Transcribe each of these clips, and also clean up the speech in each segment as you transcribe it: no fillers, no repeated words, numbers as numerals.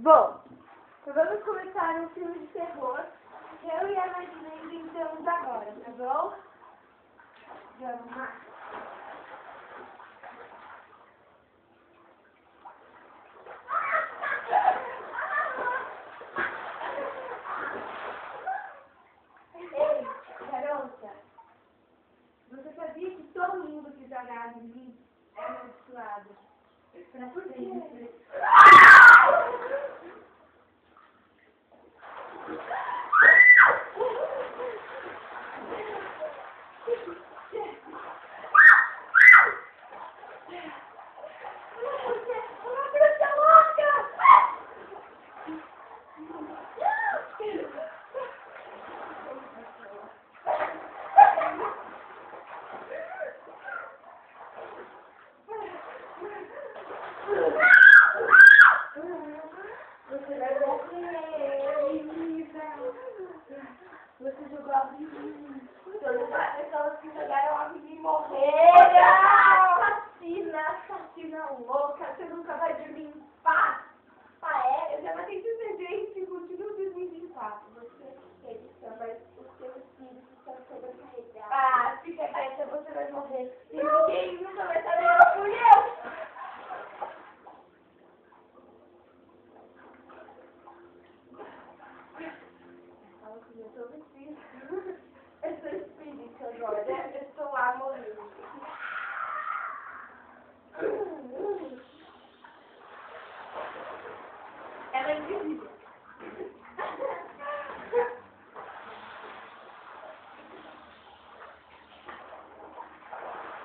Bom, vamos começar um filme de terror que eu e a Martina inventamos agora, tá bom? Vamos lá. Ei, garota, você sabia que todo mundo que joga água em mim é amaldiçoado? Por quê? Você vai morrer, Lisa. Você jogou a menina. Todas as pessoas que jogaram a menina morreram. Assassina louca. Você nunca vai dormir em paz. Ah, é? Eu já matei 300 contigo em 2024. Você é isso, mas o seu espírito está sobrecarregado. Ah, fica quieta, você vai morrer. E ninguém nunca vai saber que fui eu. Eu sou espírito agora, eu estou lá morrendo. Ela é invisível.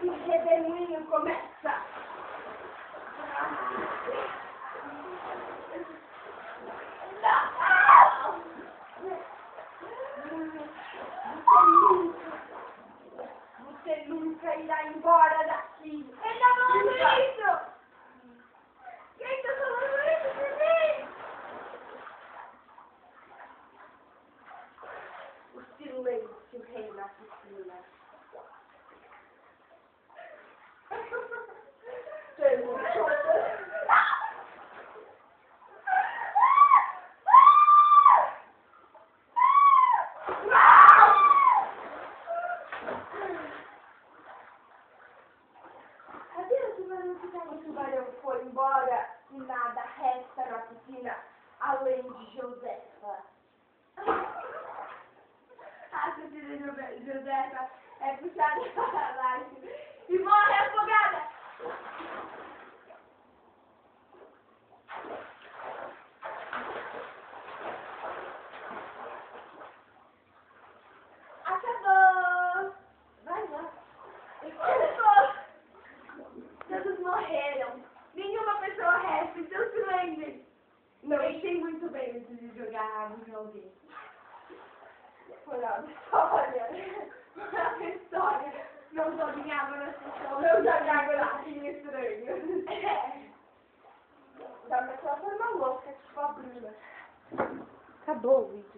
E o redemoinho começa. Você nunca irá embora daqui. Ele tá falando isso! Quem tá falando isso de mim? O silêncio reina na piscina. O tubarão foi embora e nada resta na piscina além de Josefa. A assassina Josefa é puxada para baixo e morre afogada. Acabou! Vai lá. Acabou! Todos morreram. Nenhuma pessoa resta, então se lembrem. Não, eu sei muito bem antes de jogar água em alguém. Foi a história. A história. Não joguem água nas pessoas. Não joguem água na piscina estranho. É. Dá pra ser uma louca, tipo a Bruna. Acabou o vídeo.